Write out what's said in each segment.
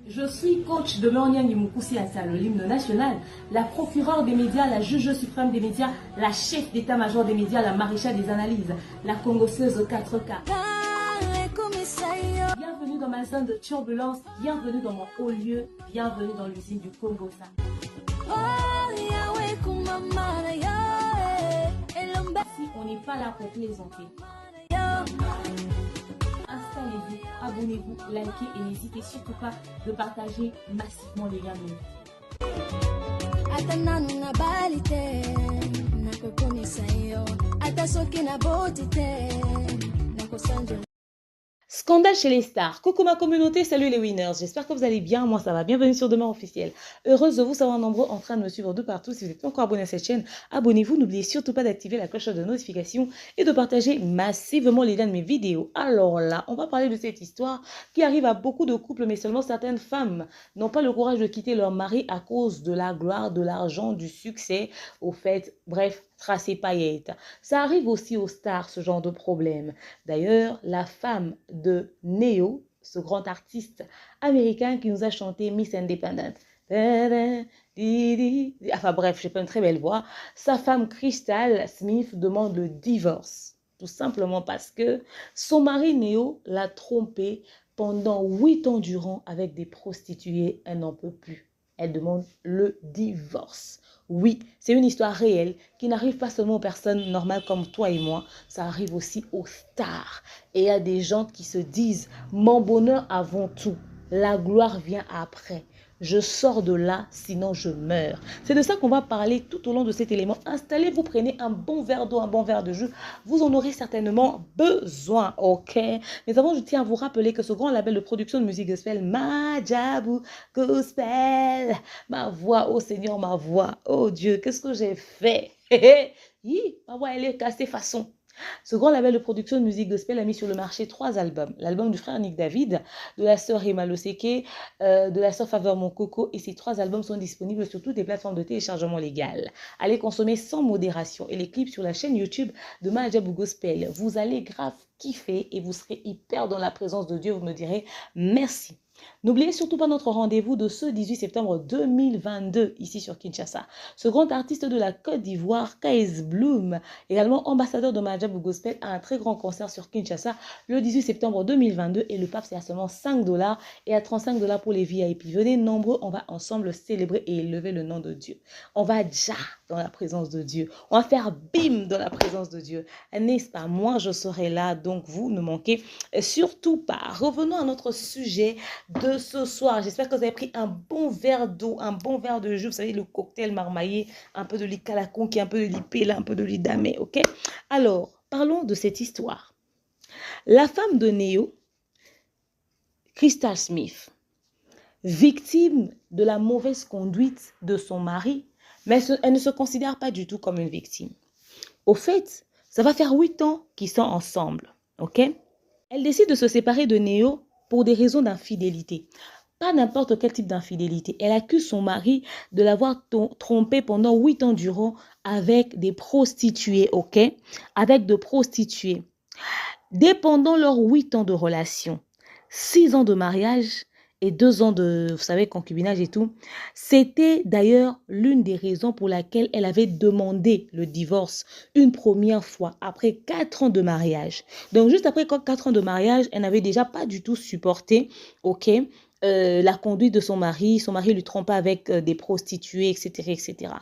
Je suis coach de Meonyang Mukusi Assa, l'hymne national, la procureure des médias, la juge suprême des médias, la chef d'état-major des médias, la maréchale des analyses, la congosseuse 4K. Bienvenue dans ma zone de turbulence, bienvenue dans mon haut lieu, bienvenue dans l'usine du Congo. Si on n'est pas là pour plaisanter. Installez-vous, abonnez-vous, likez et n'hésitez surtout pas de partager massivement les liens. Scandale chez les stars. Coucou ma communauté, salut les winners. J'espère que vous allez bien, moi ça va. Bienvenue sur Demain Officiel. Heureuse de vous savoir nombreux en train de me suivre de partout. Si vous n'êtes pas encore abonné à cette chaîne, abonnez-vous. N'oubliez surtout pas d'activer la cloche de notification et de partager massivement les liens de mes vidéos. Alors là, on va parler de cette histoire qui arrive à beaucoup de couples, mais seulement certaines femmes n'ont pas le courage de quitter leur mari à cause de la gloire, de l'argent, du succès, au fait, bref, tracer paillettes. Ça arrive aussi aux stars, ce genre de problème. D'ailleurs, la femme de Neo, ce grand artiste américain qui nous a chanté Miss Independent. Enfin bref, j'ai pas une très belle voix. Sa femme Crystal Smith demande le divorce. Tout simplement parce que son mari Neo l'a trompée pendant 8 ans durant avec des prostituées. Elle n'en peut plus. Elle demande le divorce. Oui, c'est une histoire réelle qui n'arrive pas seulement aux personnes normales comme toi et moi, ça arrive aussi aux stars. Et il y a des gens qui se disent « Mon bonheur avant tout, la gloire vient après. Je sors de là, sinon je meurs. » C'est de ça qu'on va parler tout au long de cet élément. Installez-vous, prenez un bon verre d'eau, un bon verre de jus. Vous en aurez certainement besoin, ok? Mais avant, je tiens à vous rappeler que ce grand label de production de musique gospel, Majabu Gospel, ma voix, oh Seigneur, ma voix, oh Dieu, qu'est-ce que j'ai fait? Ma voix, elle est cassée façon. Ce grand label de production de musique gospel a mis sur le marché 3 albums. L'album du frère Nick David, de la sœur Rima Loseke, de la sœur Faveur Mon Coco. Et ces 3 albums sont disponibles sur toutes les plateformes de téléchargement légales. Allez consommer sans modération. Et les clips sur la chaîne YouTube de Majabu Gospel. Vous allez grave kiffer et vous serez hyper dans la présence de Dieu. Vous me direz merci. N'oubliez surtout pas notre rendez-vous de ce 18 septembre 2022 ici sur Kinshasa. Ce grand artiste de la Côte d'Ivoire, K.S. Bloom, également ambassadeur de Majabu Gospel, a un très grand concert sur Kinshasa le 18 septembre 2022 et le pape c'est à seulement 5 $ et à 35 $ pour les VIP. Venez nombreux, on va ensemble célébrer et élever le nom de Dieu. On va déjà dans la présence de Dieu. On va faire bim dans la présence de Dieu. N'est-ce pas? Moi je serai là, donc vous ne manquez surtout pas. Revenons à notre sujet de ce soir. J'espère que vous avez pris un bon verre d'eau, un bon verre de jus. Vous savez, le cocktail marmaillé, un peu de l'icalaconki, un peu de l'ipela, un peu de l'idamé, ok? Alors, parlons de cette histoire. La femme de Neo, Crystal Smith, victime de la mauvaise conduite de son mari, mais elle ne se considère pas du tout comme une victime. Au fait, ça va faire 8 ans qu'ils sont ensemble, ok? Elle décide de se séparer de Neo pour des raisons d'infidélité. Pas n'importe quel type d'infidélité. Elle accuse son mari de l'avoir trompé pendant 8 ans durant avec des prostituées, ok? Avec de prostituées. Pendant leurs 8 ans de relation, 6 ans de mariage et 2 ans de, vous savez, concubinage et tout, c'était d'ailleurs l'une des raisons pour laquelle elle avait demandé le divorce une première fois, après 4 ans de mariage. Donc, juste après 4 ans de mariage, elle n'avait déjà pas du tout supporté, ok, la conduite de son mari lui trompa avec des prostituées, etc., etc.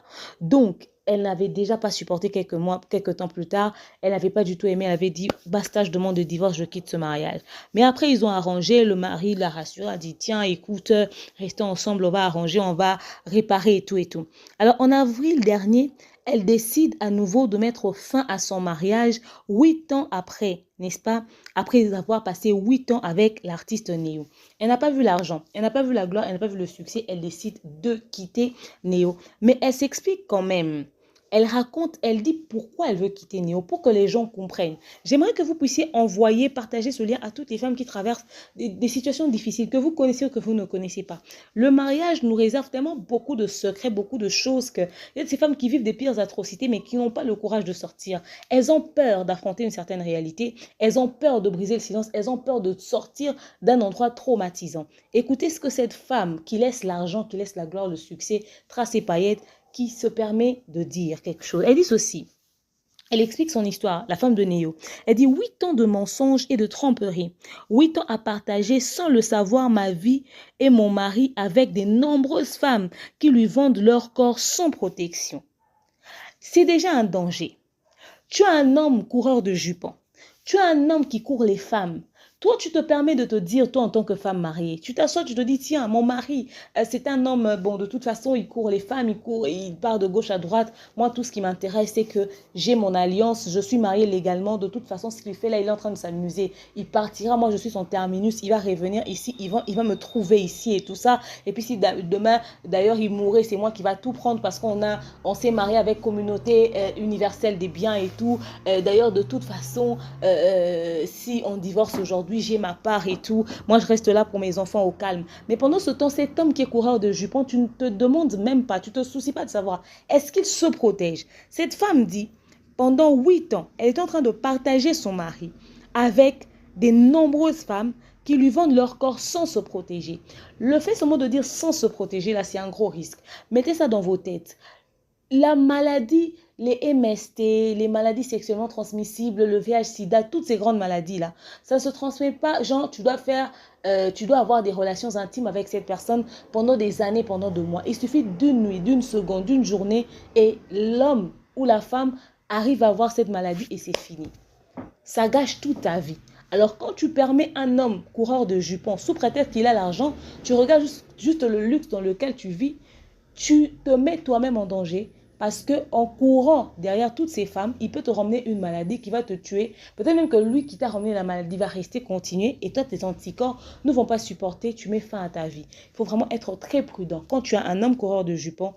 Donc, elle n'avait déjà pas supporté quelques temps plus tard. Elle n'avait pas du tout aimé. Elle avait dit, basta, je demande le divorce, je quitte ce mariage. Mais après, ils ont arrangé. Le mari l'a rassuré, a dit, tiens, écoute, restons ensemble, on va arranger, on va réparer et tout et tout. Alors, en avril dernier, elle décide à nouveau de mettre fin à son mariage 8 ans après, n'est-ce pas? Après avoir passé 8 ans avec l'artiste Neo. Elle n'a pas vu l'argent, elle n'a pas vu la gloire, elle n'a pas vu le succès. Elle décide de quitter Neo. Mais elle s'explique quand même. Elle raconte, elle dit pourquoi elle veut quitter Néo, pour que les gens comprennent. J'aimerais que vous puissiez envoyer, partager ce lien à toutes les femmes qui traversent des situations difficiles, que vous connaissez ou que vous ne connaissez pas. Le mariage nous réserve tellement beaucoup de secrets, beaucoup de choses que il y a de ces femmes qui vivent des pires atrocités, mais qui n'ont pas le courage de sortir. Elles ont peur d'affronter une certaine réalité, elles ont peur de briser le silence, elles ont peur de sortir d'un endroit traumatisant. Écoutez ce que cette femme qui laisse l'argent, qui laisse la gloire, le succès, trace ses paillettes, qui se permet de dire quelque chose. Elle dit ceci. Elle explique son histoire, la femme de Néo. Elle dit 8 ans de mensonges et de tromperies, 8 ans à partager sans le savoir ma vie et mon mari avec de nombreuses femmes qui lui vendent leur corps sans protection. C'est déjà un danger. Tu as un homme coureur de jupons. Tu as un homme qui court les femmes. Toi, tu te permets de te dire, toi, en tant que femme mariée, tu t'assois, tu te dis, tiens, mon mari, c'est un homme, bon, de toute façon, il court les femmes, il court, il part de gauche à droite. Moi, tout ce qui m'intéresse, c'est que j'ai mon alliance, je suis mariée légalement. De toute façon, ce qu'il fait là, il est en train de s'amuser. Il partira, moi, je suis son terminus, il va revenir ici, il va me trouver ici et tout ça. Et puis, si demain, d'ailleurs, il mourrait, c'est moi qui va tout prendre parce on s'est marié avec communauté universelle des biens et tout. D'ailleurs, de toute façon, si on divorce aujourd'hui, j'ai ma part et tout. Moi, je reste là pour mes enfants au calme. Mais pendant ce temps, cet homme qui est coureur de jupons, tu ne te demandes même pas, tu ne te soucies pas de savoir, est-ce qu'il se protège? Cette femme dit, pendant 8 ans, elle est en train de partager son mari avec de nombreuses femmes qui lui vendent leur corps sans se protéger. Le fait seulement de dire sans se protéger, là, c'est un gros risque. Mettez ça dans vos têtes. La maladie, les MST, les maladies sexuellement transmissibles, le VIH-Sida, toutes ces grandes maladies-là, ça ne se transmet pas. Genre, tu dois avoir des relations intimes avec cette personne pendant des années, pendant 2 mois. Il suffit d'une nuit, d'une seconde, d'une journée et l'homme ou la femme arrive à avoir cette maladie et c'est fini. Ça gâche toute ta vie. Alors, quand tu permets un homme coureur de jupons, sous prétexte qu'il a l'argent, tu regardes juste le luxe dans lequel tu vis, tu te mets toi-même en danger. Parce qu'en courant derrière toutes ces femmes, il peut te ramener une maladie qui va te tuer. Peut-être même que lui qui t'a ramené la maladie va rester continuer et toi, tes anticorps ne vont pas supporter. Tu mets fin à ta vie. Il faut vraiment être très prudent. Quand tu as un homme coureur de jupons,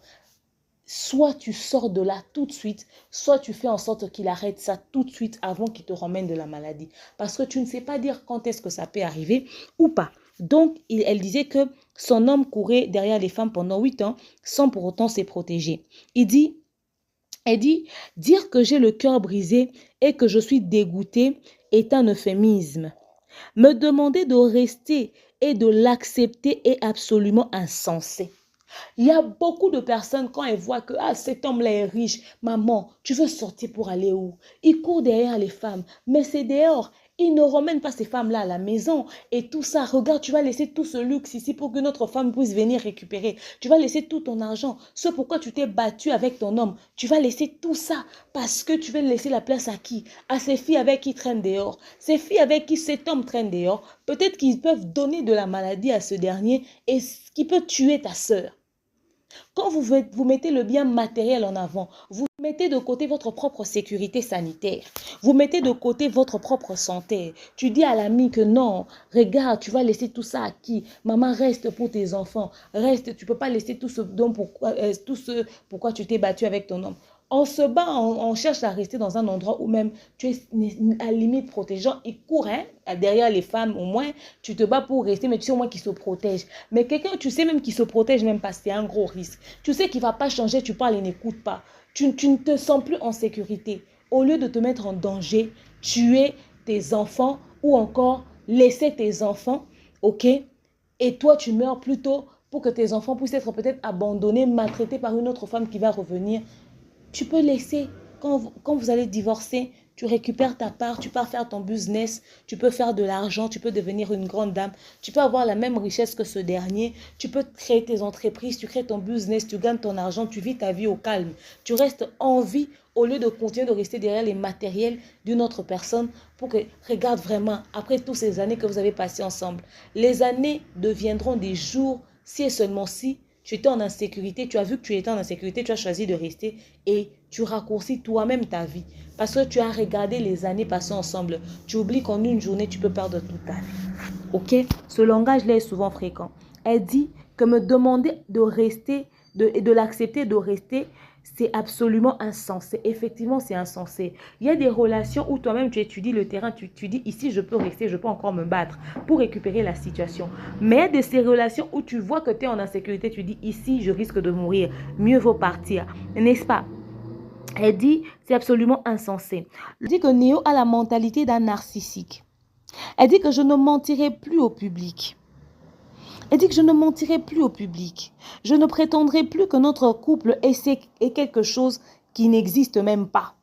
soit tu sors de là tout de suite, soit tu fais en sorte qu'il arrête ça tout de suite avant qu'il te ramène de la maladie. Parce que tu ne sais pas dire quand est-ce que ça peut arriver ou pas. Donc, elle disait que son homme courait derrière les femmes pendant 8 ans sans pour autant se protéger. Elle dit, dire que j'ai le cœur brisé et que je suis dégoûtée est un euphémisme. Me demander de rester et de l'accepter est absolument insensé. Il y a beaucoup de personnes, quand elles voient que cet homme-là est riche, maman, tu veux sortir pour aller où? Il court derrière les femmes, mais c'est dehors. Il ne ramène pas ces femmes-là à la maison et tout ça. Regarde, tu vas laisser tout ce luxe ici pour qu'une autre femme puisse venir récupérer. Tu vas laisser tout ton argent. Ce pourquoi tu t'es battu avec ton homme. Tu vas laisser tout ça parce que tu veux laisser la place à qui? À ces filles avec qui traînent dehors. Ces filles avec qui cet homme traîne dehors. Peut-être qu'ils peuvent donner de la maladie à ce dernier et ce qui peut tuer ta sœur. Quand vous mettez le bien matériel en avant, vous mettez de côté votre propre sécurité sanitaire. Vous mettez de côté votre propre santé. Tu dis à l'ami que non, regarde, tu vas laisser tout ça à qui? Maman, reste pour tes enfants. Reste, tu ne peux pas laisser tout ce pourquoi tu t'es battu avec ton homme. On se bat, on cherche à rester dans un endroit où même tu es à limite protégeant. Il court derrière les femmes au moins. Tu te bats pour rester, mais tu sais au moins qu'il se protège. Mais quelqu'un, tu sais même qu'il se protège même pas, c'est un gros risque. Tu sais qu'il ne va pas changer, tu parles et n'écoute pas. Tu ne te sens plus en sécurité. Au lieu de te mettre en danger, tuer tes enfants ou encore laisser tes enfants, ok? Et toi, tu meurs plutôt pour que tes enfants puissent être peut-être abandonnés, maltraités par une autre femme qui va revenir. Tu peux laisser, quand vous allez divorcer, tu récupères ta part, tu peux faire ton business, tu peux faire de l'argent, tu peux devenir une grande dame, tu peux avoir la même richesse que ce dernier, tu peux créer tes entreprises, tu crées ton business, tu gagnes ton argent, tu vis ta vie au calme. Tu restes en vie au lieu de continuer de rester derrière les matériels d'une autre personne pour que, regarde vraiment, après toutes ces années que vous avez passées ensemble, les années deviendront des jours si et seulement si tu étais en insécurité, tu as vu que tu étais en insécurité, tu as choisi de rester et tu raccourcis toi-même ta vie. Parce que tu as regardé les années passées ensemble. Tu oublies qu'en une journée, tu peux perdre toute ta vie. Ok? Ce langage-là est souvent fréquent. Elle dit que me demander de rester et de l'accepter de rester C'est absolument insensé. Effectivement, c'est insensé. Il y a des relations où toi-même, tu étudies le terrain, tu dis, ici, je peux rester, je peux encore me battre pour récupérer la situation. Mais il y a de ces relations où tu vois que tu es en insécurité, tu dis, ici, je risque de mourir. Mieux vaut partir. N'est-ce pas? Elle dit, c'est absolument insensé. Elle dit que Néo a la mentalité d'un narcissique. Elle dit que je ne mentirai plus au public. Elle dit que je ne mentirai plus au public. Je ne prétendrai plus que notre couple est quelque chose qui n'existe même pas.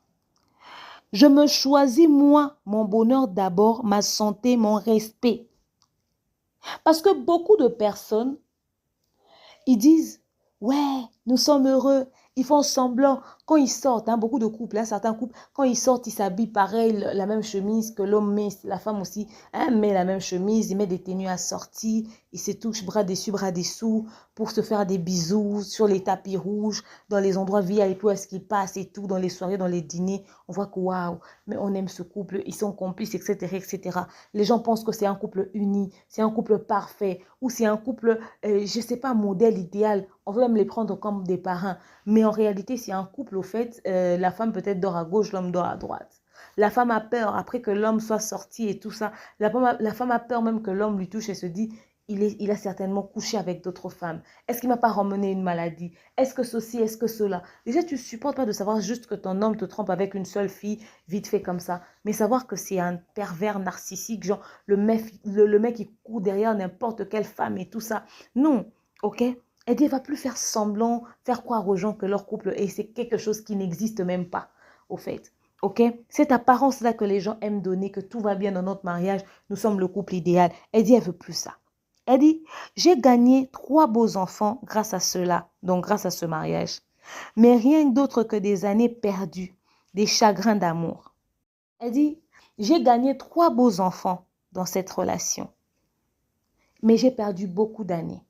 Je me choisis moi, mon bonheur d'abord, ma santé, mon respect. Parce que beaucoup de personnes, ils disent, ouais, nous sommes heureux. Ils font semblant. Quand ils sortent, hein, beaucoup de couples, hein, certains couples, quand ils sortent, ils s'habillent pareil, la même chemise que l'homme met, la femme aussi, hein, met la même chemise, ils mettent des tenues assorties, ils se touchent bras dessus, bras dessous, pour se faire des bisous sur les tapis rouges, dans les endroits VIP où est-ce qu'ils passent et tout, dans les soirées, dans les dîners. On voit que waouh, mais on aime ce couple, ils sont complices, etc., etc. Les gens pensent que c'est un couple uni, c'est un couple parfait, ou c'est un couple, je ne sais pas, modèle idéal. On veut même les prendre comme des parrains. Mais en réalité, c'est un couple, au fait, la femme peut-être dort à gauche, l'homme dort à droite. La femme a peur, après que l'homme soit sorti et tout ça, la femme a peur même que l'homme lui touche et se dit, il a certainement couché avec d'autres femmes. Est-ce qu'il ne m'a pas ramené une maladie? Est-ce que ceci, est-ce que cela? Déjà, tu ne supportes pas de savoir juste que ton homme te trompe avec une seule fille, vite fait comme ça. Mais savoir que c'est un pervers narcissique, genre le mec qui court derrière n'importe quelle femme et tout ça. Non, ok? Elle dit, elle va plus faire semblant, faire croire aux gens que leur couple est, c'est quelque chose qui n'existe même pas, au fait. Ok? Cette apparence-là que les gens aiment donner, que tout va bien dans notre mariage, nous sommes le couple idéal. Elle dit, elle veut plus ça. Elle dit, j'ai gagné 3 beaux enfants grâce à cela, donc grâce à ce mariage. Mais rien d'autre que des années perdues, des chagrins d'amour. Elle dit, j'ai gagné 3 beaux enfants dans cette relation. Mais j'ai perdu beaucoup d'années.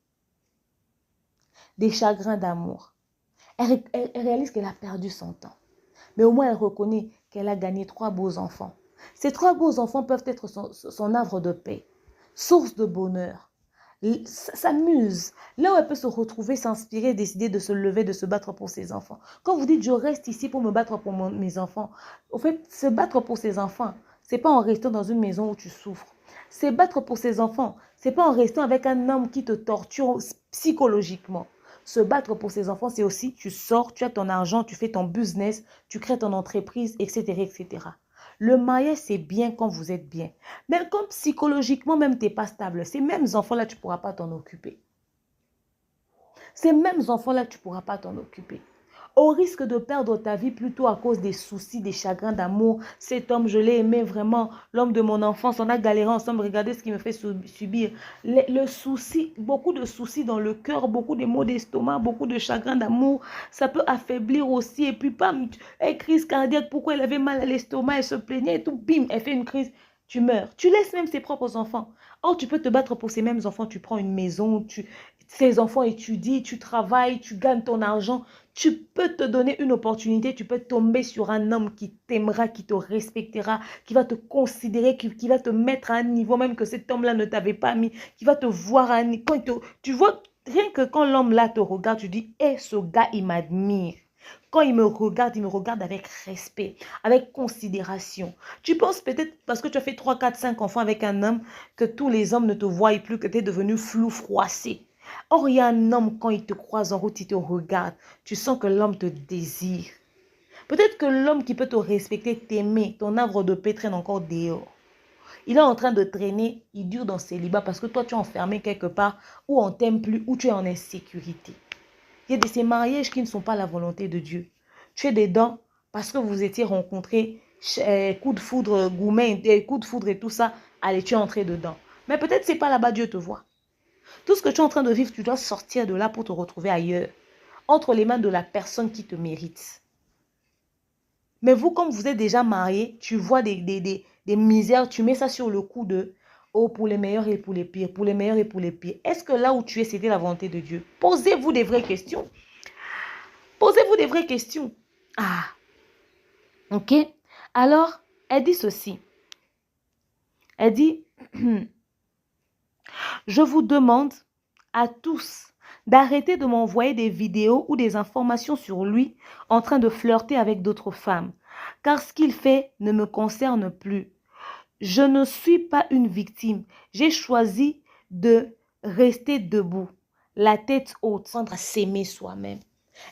Des chagrins d'amour. Elle réalise qu'elle a perdu son temps. Mais au moins, elle reconnaît qu'elle a gagné 3 beaux enfants. Ces 3 beaux enfants peuvent être son havre de paix, source de bonheur. Ça muse. Là où elle peut se retrouver, s'inspirer, décider de se lever, de se battre pour ses enfants. Quand vous dites, je reste ici pour me battre pour mes enfants, au fait, se battre pour ses enfants, ce n'est pas en restant dans une maison où tu souffres. C'est battre pour ses enfants. Ce n'est pas en restant avec un homme qui te torture psychologiquement. Se battre pour ses enfants, c'est aussi, tu sors, tu as ton argent, tu fais ton business, tu crées ton entreprise, etc., etc. Le mariage, c'est bien quand vous êtes bien. Mais comme psychologiquement, même tu n'es pas stable, ces mêmes enfants-là, tu ne pourras pas t'en occuper. Ces mêmes enfants-là, tu ne pourras pas t'en occuper. Au risque de perdre ta vie plutôt à cause des soucis, des chagrins d'amour. Cet homme, je l'ai aimé vraiment. L'homme de mon enfance, on a galéré ensemble. Regardez ce qu'il me fait subir. Le souci, beaucoup de soucis dans le cœur, beaucoup de maux d'estomac, beaucoup de chagrins d'amour. Ça peut affaiblir aussi. Et puis, bam, elle crise cardiaque. Pourquoi elle avait mal à l'estomac? Elle se plaignait et tout. Bim, elle fait une crise. Tu meurs. Tu laisses même ses propres enfants. Or, tu peux te battre pour ces mêmes enfants. Tu prends une maison, ces enfants étudient, tu travailles, tu gagnes ton argent. Tu peux te donner une opportunité, tu peux tomber sur un homme qui t'aimera, qui te respectera, qui va te considérer, qui va te mettre à un niveau même que cet homme-là ne t'avait pas mis, qui va te voir à un niveau. Tu vois, rien que quand l'homme-là te regarde, tu dis, hé, ce gars, il m'admire. Quand il me regarde avec respect, avec considération. Tu penses peut-être, parce que tu as fait 3, 4, 5 enfants avec un homme, que tous les hommes ne te voient plus, que tu es devenu flou, froissé. Or, il y a un homme, quand il te croise en route, il te regarde. Tu sens que l'homme te désire. Peut-être que l'homme qui peut te respecter, t'aimer, ton arbre de paix traîne encore dehors. Il est en train de traîner, il dure dans ses célibat parce que toi, tu es enfermé quelque part où on t'aime plus, où tu es en insécurité. Il y a de ces mariages qui ne sont pas la volonté de Dieu. Tu es dedans parce que vous étiez rencontrés, coup de foudre, gourmet, coup de foudre et tout ça. Allez, tu es entré dedans. Mais peut-être c'est pas là-bas Dieu te voit. Tout ce que tu es en train de vivre, tu dois sortir de là pour te retrouver ailleurs, entre les mains de la personne qui te mérite. Mais vous, comme vous êtes déjà marié, tu vois des misères, tu mets ça sur le coup de « Oh, pour les meilleurs et pour les pires, pour les meilleurs et pour les pires. » Est-ce que là où tu es, c'était la volonté de Dieu? Posez-vous des vraies questions. Posez-vous des vraies questions. Ah, ok. Alors, elle dit ceci. Elle dit, je vous demande à tous d'arrêter de m'envoyer des vidéos ou des informations sur lui en train de flirter avec d'autres femmes. Car ce qu'il fait ne me concerne plus. Je ne suis pas une victime. J'ai choisi de rester debout, la tête haute, apprendre à s'aimer soi-même.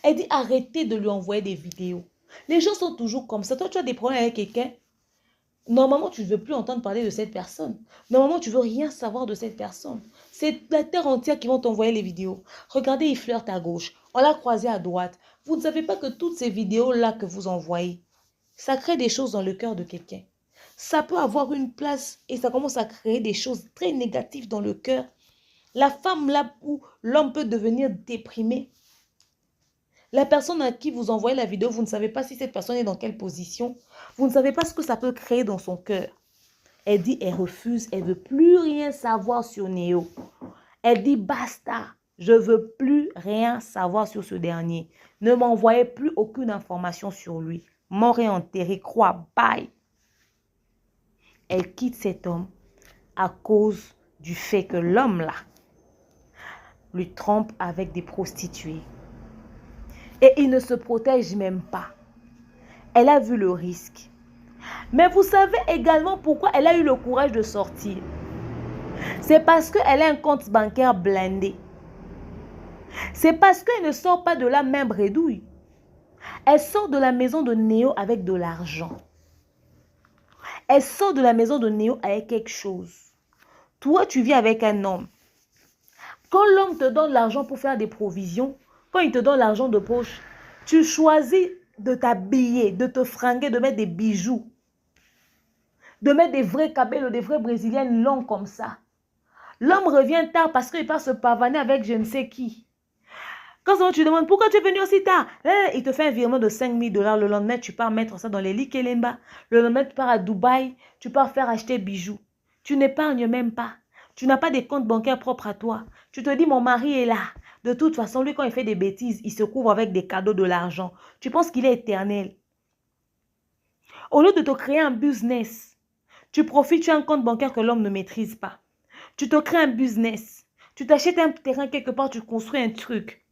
Elle dit arrêtez de lui envoyer des vidéos. Les gens sont toujours comme ça. Toi, tu as des problèmes avec quelqu'un. Normalement, tu ne veux plus entendre parler de cette personne. Normalement, tu ne veux rien savoir de cette personne. C'est la terre entière qui vont t'envoyer les vidéos. Regardez, il flirte à gauche. On l'a croisé à droite. Vous ne savez pas que toutes ces vidéos-là que vous envoyez, ça crée des choses dans le cœur de quelqu'un. Ça peut avoir une place et ça commence à créer des choses très négatives dans le cœur. La femme là où l'homme peut devenir déprimé. La personne à qui vous envoyez la vidéo, vous ne savez pas si cette personne est dans quelle position. Vous ne savez pas ce que ça peut créer dans son cœur. Elle dit, elle refuse, elle ne veut plus rien savoir sur Néo. Elle dit, basta, je ne veux plus rien savoir sur ce dernier. Ne m'envoyez plus aucune information sur lui. Mort et enterré, croix, bye. Elle quitte cet homme à cause du fait que l'homme là lui trompe avec des prostituées. Et il ne se protège même pas. Elle a vu le risque. Mais vous savez également pourquoi elle a eu le courage de sortir. C'est parce qu'elle a un compte bancaire blindé. C'est parce qu'elle ne sort pas de la même bredouille. Elle sort de la maison de Néo avec de l'argent. Elle sort de la maison de Néo avec quelque chose. Toi, tu vis avec un homme. Quand l'homme te donne l'argent pour faire des provisions, quand il te donne l'argent de poche, tu choisis de t'habiller, de te fringuer, de mettre des bijoux, de mettre des vrais cabellos, des vraies brésiliennes longues comme ça. L'homme revient tard parce qu'il part se pavaner avec je ne sais qui. Quand tu demandes pourquoi tu es venu aussi tard, il te fait un virement de 5 000 $. Le lendemain, tu pars mettre ça dans les lits Kelemba. Le lendemain, tu pars à Dubaï, tu pars faire acheter bijoux. Tu n'épargnes même pas. Tu n'as pas des comptes bancaires propres à toi. Tu te dis, mon mari est là. De toute façon, lui, quand il fait des bêtises, il se couvre avec des cadeaux, de l'argent. Tu penses qu'il est éternel. Au lieu de te créer un business, tu profites, tu as un compte bancaire que l'homme ne maîtrise pas. Tu te crées un business. Tu t'achètes un terrain quelque part, tu construis un truc.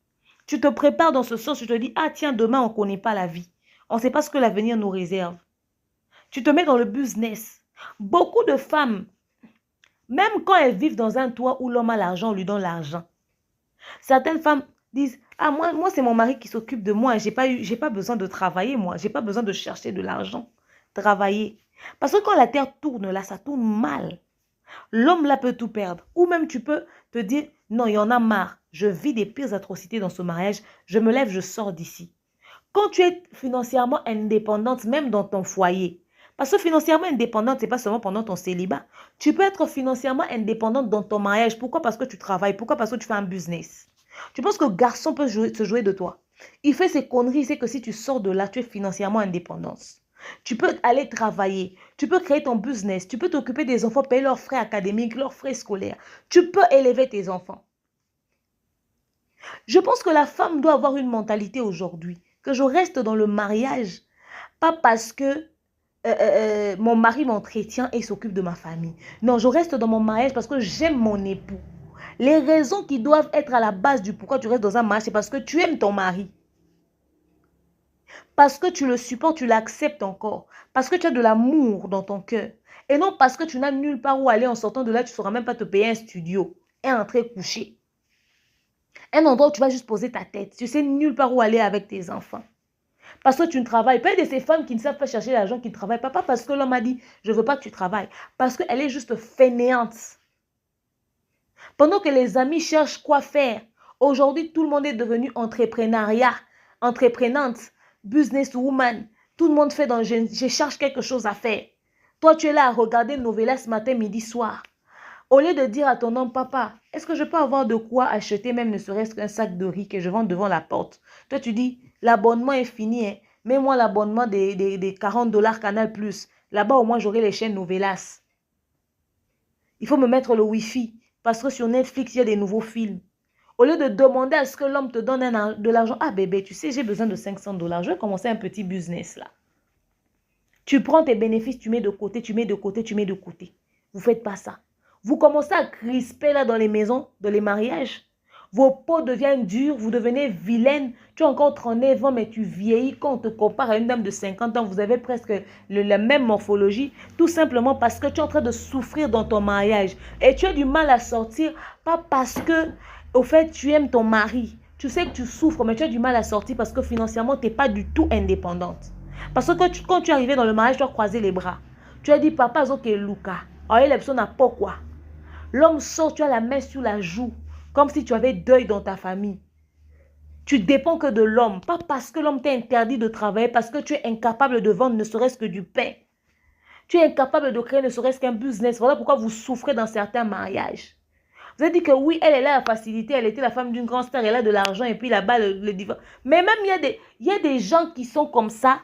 Tu te prépares dans ce sens, tu te dis, ah tiens, demain, on ne connaît pas la vie. On ne sait pas ce que l'avenir nous réserve. Tu te mets dans le business. Beaucoup de femmes, même quand elles vivent dans un toit où l'homme a l'argent, on lui donne l'argent. Certaines femmes disent, ah moi c'est mon mari qui s'occupe de moi, j'ai pas besoin de travailler moi, j'ai pas besoin de chercher de l'argent, travailler. Parce que quand la terre tourne là, ça tourne mal. L'homme là peut tout perdre. Ou même tu peux te dire, non, il y en a marre, je vis des pires atrocités dans ce mariage, je me lève, je sors d'ici. Quand tu es financièrement indépendante, même dans ton foyer, parce que financièrement indépendante, ce n'est pas seulement pendant ton célibat. Tu peux être financièrement indépendante dans ton mariage. Pourquoi? Parce que tu travailles. Pourquoi? Parce que tu fais un business. Tu penses que le garçon peut se jouer de toi. Il fait ses conneries. C'est que si tu sors de là, tu es financièrement indépendante. Tu peux aller travailler. Tu peux créer ton business. Tu peux t'occuper des enfants, payer leurs frais académiques, leurs frais scolaires. Tu peux élever tes enfants. Je pense que la femme doit avoir une mentalité aujourd'hui. Que je reste dans le mariage. Pas parce que mon mari m'entretient et s'occupe de ma famille. Non, je reste dans mon mariage parce que j'aime mon époux. Les raisons qui doivent être à la base du pourquoi tu restes dans un mariage, c'est parce que tu aimes ton mari. Parce que tu le supportes, tu l'acceptes encore. Parce que tu as de l'amour dans ton cœur. Et non parce que tu n'as nulle part où aller en sortant de là, tu ne sauras même pas te payer un studio et entrer coucher. Un endroit où tu vas juste poser ta tête. Tu sais nulle part où aller avec tes enfants. Parce que tu ne travailles pas. Il y a de ces femmes qui ne savent pas chercher l'argent, qui ne travaillent pas. Pas parce que l'homme a dit, je ne veux pas que tu travailles. Parce qu'elle est juste fainéante. Pendant que les amis cherchent quoi faire. Aujourd'hui, tout le monde est devenu entreprenante, businesswoman. Tout le monde fait dans je cherche quelque chose à faire. Toi, tu es là à regarder Novelas matin, midi, soir. Au lieu de dire à ton homme, papa, est-ce que je peux avoir de quoi acheter même ne serait-ce qu'un sac de riz que je vends devant la porte? Toi, tu dis, l'abonnement est fini. Hein. Mets-moi l'abonnement des 40 $ Canal+. Là-bas, au moins, j'aurai les chaînes Novelas. Il faut me mettre le Wi-Fi. Parce que sur Netflix, il y a des nouveaux films. Au lieu de demander à ce que l'homme te donne de l'argent. Ah, bébé, tu sais, j'ai besoin de 500 $. Je vais commencer un petit business là. Tu prends tes bénéfices, tu mets de côté, tu mets de côté, tu mets de côté. Vous ne faites pas ça. Vous commencez à crisper là dans les maisons, dans les mariages. Vos peaux deviennent dures, vous devenez vilaine. Tu as encore 39 ans, mais tu vieillis. Quand on te compare à une dame de 50 ans, vous avez presque la même morphologie. Tout simplement parce que tu es en train de souffrir dans ton mariage. Et tu as du mal à sortir, pas parce que, au fait, tu aimes ton mari. Tu sais que tu souffres, mais tu as du mal à sortir parce que financièrement, tu n'es pas du tout indépendante. Parce que quand tu es arrivé dans le mariage, tu as croisé les bras. Tu as dit, papa, ok, Luca. Alors, la personne n'a pas quoi. L'homme sort, tu as la main sur la joue, comme si tu avais deuil dans ta famille. Tu dépends que de l'homme, pas parce que l'homme t'a interdit de travailler, parce que tu es incapable de vendre ne serait-ce que du pain. Tu es incapable de créer ne serait-ce qu'un business. Voilà pourquoi vous souffrez dans certains mariages. Vous avez dit que oui, elle a la facilité, elle était la femme d'une grande star, elle a de l'argent et puis là-bas, le divorce. Mais même, il y a des gens qui sont comme ça,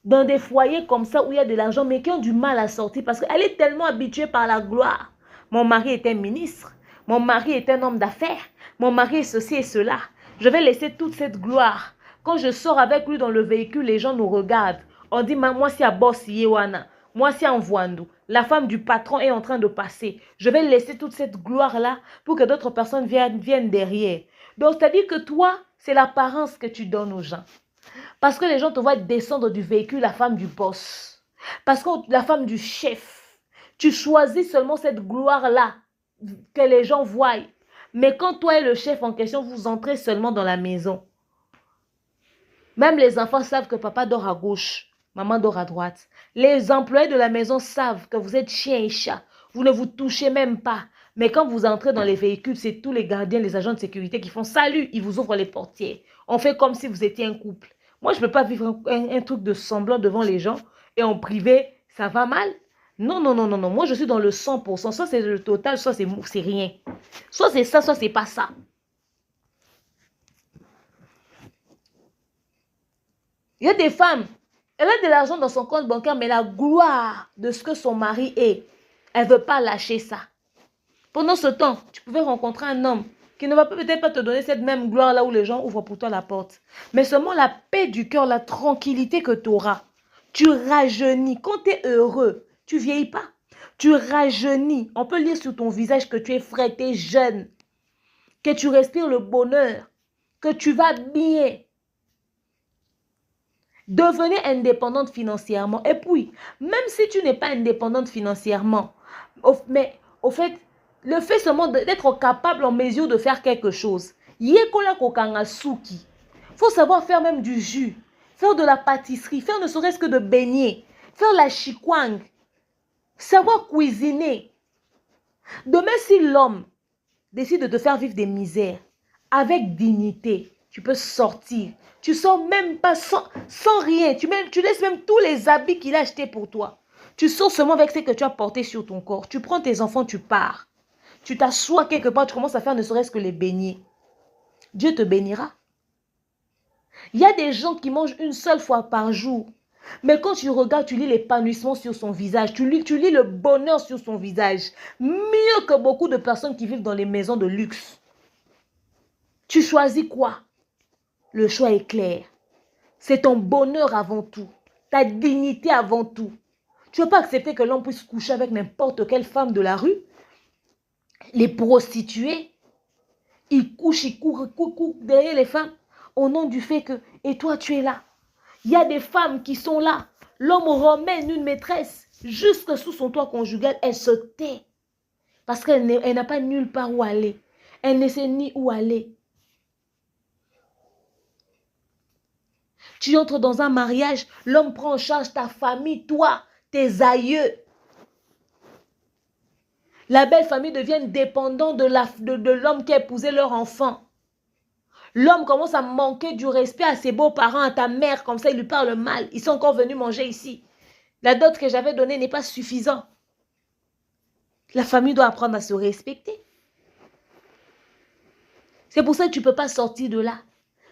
dans des foyers comme ça où il y a de l'argent, mais qui ont du mal à sortir parce qu'elle est tellement habituée par la gloire. Mon mari est un ministre, mon mari est un homme d'affaires, mon mari est ceci et cela. Je vais laisser toute cette gloire. Quand je sors avec lui dans le véhicule, les gens nous regardent. On dit, moi c'est à Bossi Yewana, moi c'est en Voandou. La femme du patron est en train de passer. Je vais laisser toute cette gloire-là pour que d'autres personnes viennent derrière. Donc, c'est-à-dire que toi, c'est l'apparence que tu donnes aux gens. Parce que les gens te voient descendre du véhicule, la femme du boss. Parce que la femme du chef. Tu choisis seulement cette gloire-là que les gens voient. Mais quand toi et le chef en question, vous entrez seulement dans la maison. Même les enfants savent que papa dort à gauche, maman dort à droite. Les employés de la maison savent que vous êtes chien et chat. Vous ne vous touchez même pas. Mais quand vous entrez dans les véhicules, c'est tous les gardiens, les agents de sécurité qui font salut. Ils vous ouvrent les portières. On fait comme si vous étiez un couple. Moi, je ne peux pas vivre un truc de semblant devant les gens. Et en privé, ça va mal. Non, non, non, non, non. Moi, je suis dans le 100%. Soit c'est le total, soit c'est rien. Soit c'est ça, soit c'est pas ça. Il y a des femmes, elle a de l'argent dans son compte bancaire, mais la gloire de ce que son mari est, elle ne veut pas lâcher ça. Pendant ce temps, tu pouvais rencontrer un homme qui ne va peut-être pas te donner cette même gloire là où les gens ouvrent pour toi la porte. Mais seulement la paix du cœur, la tranquillité que tu auras. Tu rajeunis. Quand tu es heureux, tu vieillis pas. Tu rajeunis. On peut lire sur ton visage que tu es frais, tu es jeune. Que tu respires le bonheur. Que tu vas bien. Devenez indépendante financièrement. Et puis, même si tu n'es pas indépendante financièrement, mais au fait, le fait seulement d'être capable en mesure de faire quelque chose. Il faut savoir faire même du jus, faire de la pâtisserie, faire ne serait-ce que de beignets, faire la chikwang, savoir cuisiner. Demain, si l'homme décide de te faire vivre des misères avec dignité, tu peux sortir. Tu sors même pas sans rien. Tu laisses même tous les habits qu'il a achetés pour toi. Tu sors seulement avec ce que tu as porté sur ton corps. Tu prends tes enfants, tu pars. Tu t'assois quelque part, tu commences à faire ne serait-ce que les beignets. Dieu te bénira. Il y a des gens qui mangent une seule fois par jour. Mais quand tu regardes, tu lis l'épanouissement sur son visage. Tu lis le bonheur sur son visage. Mieux que beaucoup de personnes qui vivent dans les maisons de luxe. Tu choisis quoi? Le choix est clair. C'est ton bonheur avant tout. Ta dignité avant tout. Tu ne veux pas accepter que l'homme puisse coucher avec n'importe quelle femme de la rue. Les prostituées. Ils couchent, ils courent derrière les femmes. Au nom du fait que, et toi tu es là. Il y a des femmes qui sont là. L'homme ramène une maîtresse jusque sous son toit conjugal. Elle se tait. Parce qu'elle n'a pas nulle part où aller. Elle ne sait ni où aller. Tu entres dans un mariage, l'homme prend en charge ta famille, toi, tes aïeux. La belle famille devient dépendante de l'homme qui a épousé leur enfant. L'homme commence à manquer du respect à ses beaux-parents, à ta mère, comme ça il lui parle mal. Ils sont encore venus manger ici. La dot que j'avais donnée n'est pas suffisante. La famille doit apprendre à se respecter. C'est pour ça que tu ne peux pas sortir de là.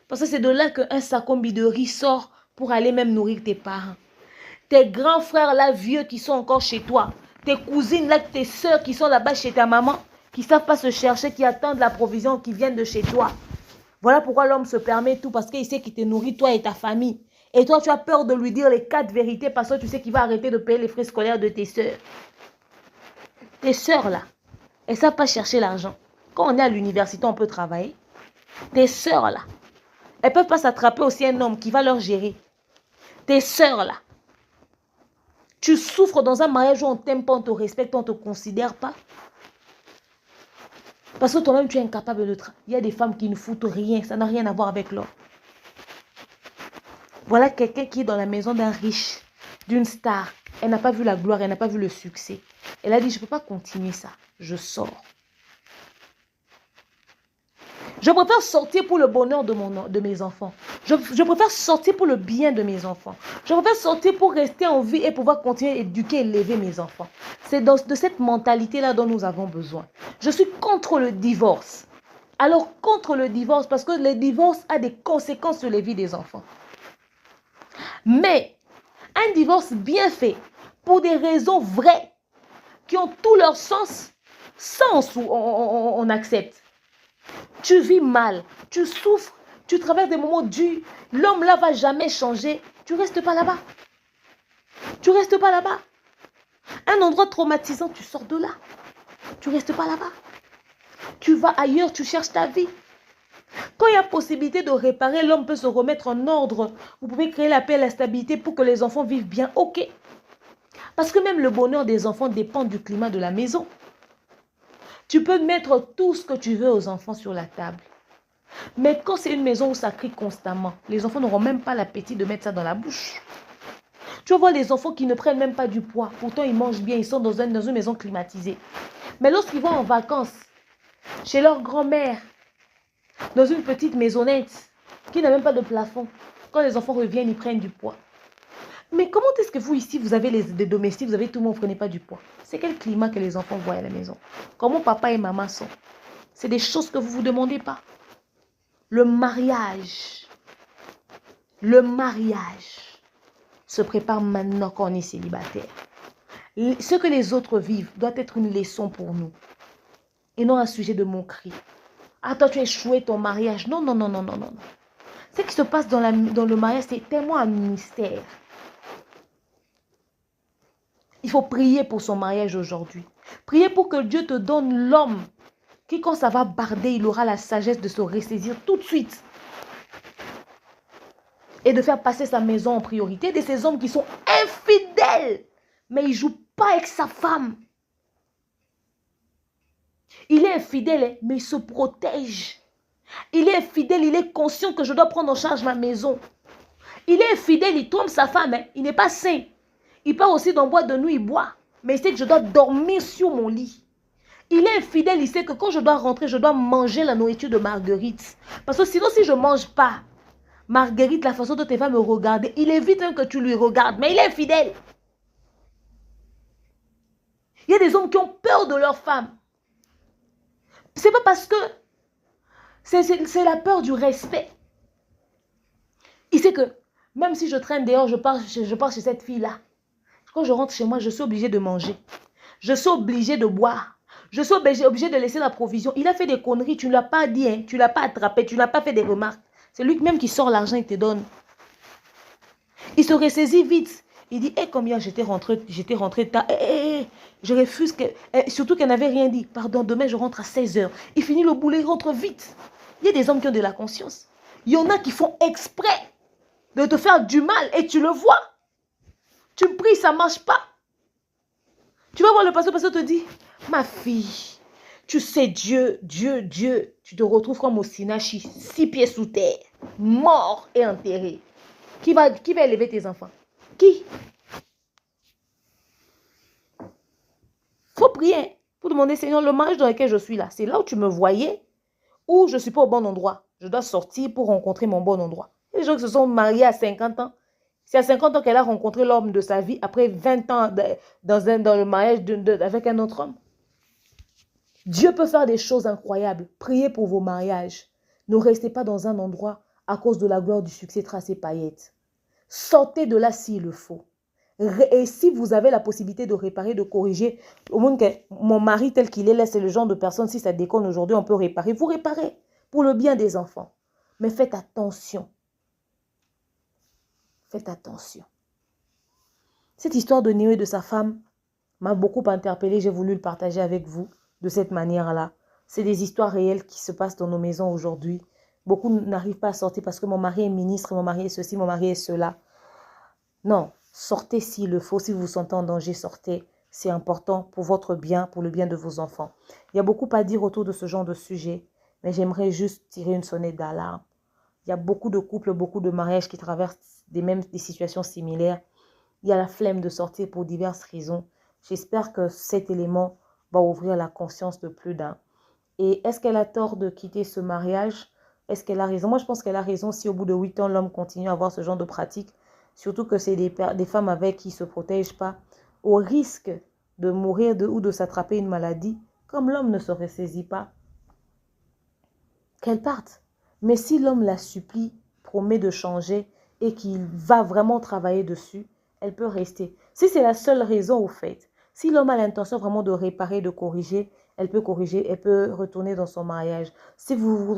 Parce que c'est de là qu'un sacombi de riz sort pour aller même nourrir tes parents. Tes grands frères là, vieux, qui sont encore chez toi. Tes cousines là, tes soeurs qui sont là-bas chez ta maman, qui ne savent pas se chercher, qui attendent la provision, qui viennent de chez toi. Voilà pourquoi l'homme se permet tout, parce qu'il sait qu'il te nourrit, toi et ta famille. Et toi, tu as peur de lui dire les 4 vérités, parce que tu sais qu'il va arrêter de payer les frais scolaires de tes soeurs. Tes soeurs là, elles ne savent pas chercher l'argent. Quand on est à l'université, on peut travailler. Tes sœurs là, elles ne peuvent pas s'attraper aussi un homme qui va leur gérer. Tes sœurs là, tu souffres dans un mariage où on t'aime pas, on te respecte, on ne te considère pas. Parce que toi-même, tu es incapable de travailler. Il y a des femmes qui ne foutent rien, ça n'a rien à voir avec l'homme. Voilà quelqu'un qui est dans la maison d'un riche, d'une star. Elle n'a pas vu la gloire, elle n'a pas vu le succès. Elle a dit, je ne peux pas continuer ça, je sors. Je préfère sortir pour le bonheur de mes enfants. Je préfère sortir pour le bien de mes enfants. Je préfère sortir pour rester en vie et pouvoir continuer à éduquer et élever mes enfants. C'est de cette mentalité-là dont nous avons besoin. Je suis contre le divorce. Alors, contre le divorce, parce que le divorce a des conséquences sur les vies des enfants. Mais, un divorce bien fait, pour des raisons vraies, qui ont tout leur sens, on accepte. Tu vis mal, tu souffres, tu traverses des moments durs, l'homme là va jamais changer, tu restes pas là-bas. Tu restes pas là-bas. Un endroit traumatisant, tu sors de là. Tu restes pas là-bas. Tu vas ailleurs, tu cherches ta vie. Quand il y a possibilité de réparer, l'homme peut se remettre en ordre. Vous pouvez créer la paix et la stabilité pour que les enfants vivent bien. Ok. Parce que même le bonheur des enfants dépend du climat de la maison. Tu peux mettre tout ce que tu veux aux enfants sur la table. Mais quand c'est une maison où ça crie constamment, les enfants n'auront même pas l'appétit de mettre ça dans la bouche. Tu vas voir les enfants qui ne prennent même pas du poids. Pourtant, ils mangent bien, ils sont dans une maison climatisée. Mais lorsqu'ils vont en vacances, chez leur grand-mère, dans une petite maisonnette, qui n'a même pas de plafond, quand les enfants reviennent, ils prennent du poids. Mais comment est-ce que vous, ici, vous avez des domestiques, vous avez tout le monde, vous ne prenez pas du poids? C'est quel climat que les enfants voient à la maison? Comment papa et maman sont? C'est des choses que vous ne vous demandez pas. Le mariage se prépare maintenant quand on est célibataire. Ce que les autres vivent doit être une leçon pour nous. Et non un sujet de moquerie. Ah, toi, tu as échoué ton mariage. Non, non, non, non, non, non. Ce qui se passe dans le mariage, c'est tellement un mystère. Il faut prier pour son mariage aujourd'hui. Prier pour que Dieu te donne l'homme qui, quand ça va barder, il aura la sagesse de se ressaisir tout de suite. Et de faire passer sa maison en priorité. De ces hommes qui sont infidèles. Mais il ne joue pas avec sa femme. Il est infidèle, mais il se protège. Il est infidèle, il est conscient que je dois prendre en charge ma maison. Il est infidèle, il trompe sa femme, il n'est pas sain. Il part aussi dans le boîte de nuit, il boit. Mais il sait que je dois dormir sur mon lit. Il est infidèle, il sait que quand je dois rentrer, je dois manger la nourriture de Marguerite. Parce que sinon, si je ne mange pas, Marguerite, la façon dont elle va me regarder, il évite que tu lui regardes, mais il est infidèle. Il y a des hommes qui ont peur de leur femme. C'est pas parce que c'est la peur du respect. Il sait que même si je traîne dehors, je pars chez cette fille-là. Quand je rentre chez moi, je suis obligée de manger. Je suis obligée de boire. Je suis obligée de laisser la provision. Il a fait des conneries, tu ne l'as pas dit, hein, tu ne l'as pas attrapé, tu n'as pas fait des remarques. C'est lui-même qui sort l'argent, il te donne. Il se ressaisit vite. Il dit, combien j'étais rentrée tard. Je refuse, surtout qu'elle n'avait rien dit. Pardon, demain je rentre à 16 h. Il finit le boulot, il rentre vite. Il y a des hommes qui ont de la conscience. Il y en a qui font exprès de te faire du mal et tu le vois. Tu pries, ça ne marche pas. Tu vas voir le pasteur te dit, ma fille, tu sais Dieu, tu te retrouves comme au Sinachi, 6 pieds sous terre, mort et enterré. Qui va élever tes enfants? Qui? Faut prier pour demander, Seigneur, le mariage dans lequel je suis là, c'est là où tu me voyais ou je ne suis pas au bon endroit. Je dois sortir pour rencontrer mon bon endroit. Les gens qui se sont mariés à 50 ans, c'est à 50 ans qu'elle a rencontré l'homme de sa vie, après 20 ans dans le mariage avec un autre homme. Dieu peut faire des choses incroyables. Priez pour vos mariages. Ne restez pas dans un endroit à cause de la gloire du succès tracé paillettes. Sortez de là s'il le faut. Et si vous avez la possibilité de réparer, de corriger, au moins que mon mari tel qu'il est là, c'est le genre de personne, si ça déconne aujourd'hui, on peut réparer. Vous réparez pour le bien des enfants. Mais faites attention. Faites attention. Cette histoire de Néo et de sa femme m'a beaucoup interpellée. J'ai voulu le partager avec vous de cette manière-là. C'est des histoires réelles qui se passent dans nos maisons aujourd'hui. Beaucoup n'arrivent pas à sortir parce que mon mari est ministre, mon mari est ceci, mon mari est cela. Non, sortez s'il le faut. Si vous vous sentez en danger, sortez. C'est important pour votre bien, pour le bien de vos enfants. Il y a beaucoup à dire autour de ce genre de sujet, mais j'aimerais juste tirer une sonnette d'alarme. Il y a beaucoup de couples, beaucoup de mariages qui traversent des situations similaires. Il y a la flemme de sortir pour diverses raisons. J'espère que cet élément va ouvrir la conscience de plus d'un. Et est-ce qu'elle a tort de quitter ce mariage? Est-ce qu'elle a raison? Moi, je pense qu'elle a raison si au bout de 8 ans, l'homme continue à avoir ce genre de pratique. Surtout que c'est des femmes avec qui ne se protègent pas, au risque de mourir ou de s'attraper une maladie. Comme l'homme ne se ressaisit pas, qu'elle parte. Mais si l'homme la supplie, promet de changer et qu'il va vraiment travailler dessus, elle peut rester. Si c'est la seule raison au fait, si l'homme a l'intention vraiment de réparer, de corriger, elle peut corriger, elle peut retourner dans son mariage. Si vous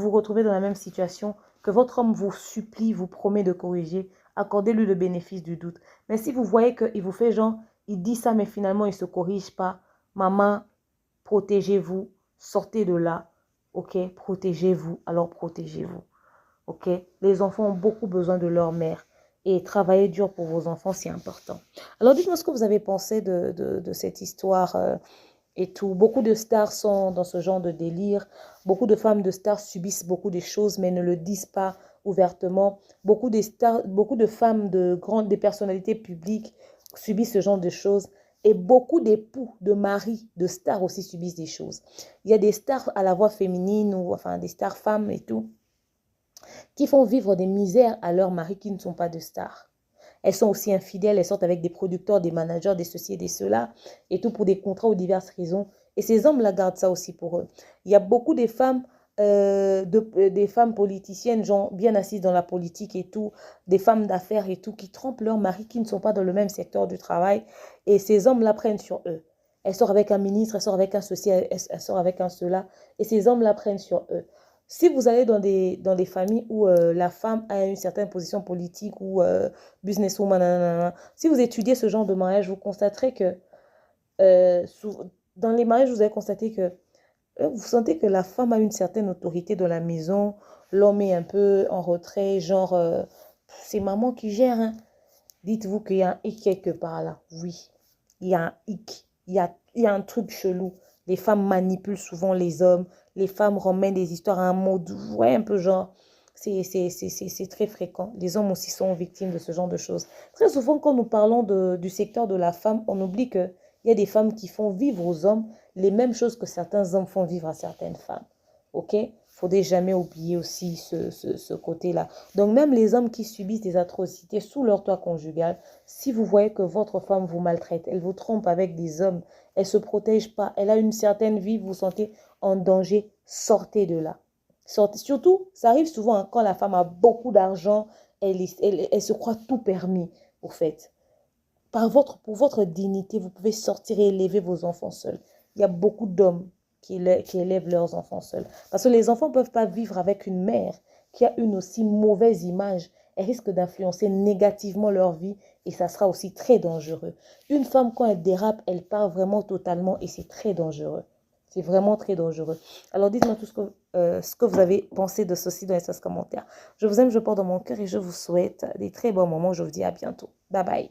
retrouvez dans la même situation, que votre homme vous supplie, vous promet de corriger, accordez-lui le bénéfice du doute. Mais si vous voyez qu'il vous fait genre, il dit ça, mais finalement, il ne se corrige pas, maman, protégez-vous, sortez de là, ok? Protégez-vous, alors protégez-vous, ok? Les enfants ont beaucoup besoin de leur mère et travailler dur pour vos enfants, c'est important. Alors, dites-moi ce que vous avez pensé de cette histoire et tout. Beaucoup de stars sont dans ce genre de délire. Beaucoup de femmes de stars subissent beaucoup de choses, mais ne le disent pas ouvertement. Beaucoup de femmes des personnalités publiques subissent ce genre de choses. Et beaucoup d'époux, de maris, de stars aussi subissent des choses. Il y a des stars à la voix féminine, ou enfin des stars femmes et tout, qui font vivre des misères à leurs maris qui ne sont pas de stars. Elles sont aussi infidèles, elles sortent avec des producteurs, des managers, des ceci et des cela, et tout pour des contrats ou diverses raisons. Et ces hommes-là gardent ça aussi pour eux. Il y a beaucoup de femmes, des femmes politiciennes, genre bien assises dans la politique et tout, des femmes d'affaires et tout, qui trompent leurs maris qui ne sont pas dans le même secteur du travail. Et ces hommes-là prennent sur eux. Elle sort avec un ministre, elle sort avec un ceci, elle sort avec un cela. Et ces hommes-là prennent sur eux. Si vous allez dans des familles où la femme a une certaine position politique ou businesswoman, nanana, si vous étudiez ce genre de mariage, vous constaterez que dans les mariages, vous allez constater que vous sentez que la femme a une certaine autorité dans la maison, l'homme est un peu en retrait, genre c'est maman qui gère, hein. Dites-vous qu'il y a un hic quelque part là. Oui, il y a un hic, il y a un truc chelou. Les femmes manipulent souvent les hommes, les femmes ramènent des histoires à un mode, ouais, un peu genre, c'est très fréquent. Les hommes aussi sont victimes de ce genre de choses. Très souvent, quand nous parlons du secteur de la femme, on oublie qu'il y a des femmes qui font vivre aux hommes les mêmes choses que certains hommes font vivre à certaines femmes. Ok? Faudrait jamais oublier aussi ce côté-là. Donc, même les hommes qui subissent des atrocités sous leur toit conjugal, si vous voyez que votre femme vous maltraite, elle vous trompe avec des hommes, elle ne se protège pas, elle a une certaine vie, vous vous sentez en danger, sortez de là. Sortez. Surtout, ça arrive souvent hein, quand la femme a beaucoup d'argent, elle se croit tout permis, au fait. Pour votre dignité, vous pouvez sortir et élever vos enfants seuls. Il y a beaucoup d'hommes qui élèvent leurs enfants seuls. Parce que les enfants ne peuvent pas vivre avec une mère qui a une aussi mauvaise image. Elle risque d'influencer négativement leur vie et ça sera aussi très dangereux. Une femme, quand elle dérape, elle part vraiment totalement et c'est très dangereux. C'est vraiment très dangereux. Alors dites-moi tout ce que vous avez pensé de ceci dans les commentaires. Je vous aime, je porte dans mon cœur et je vous souhaite des très bons moments. Je vous dis à bientôt. Bye bye.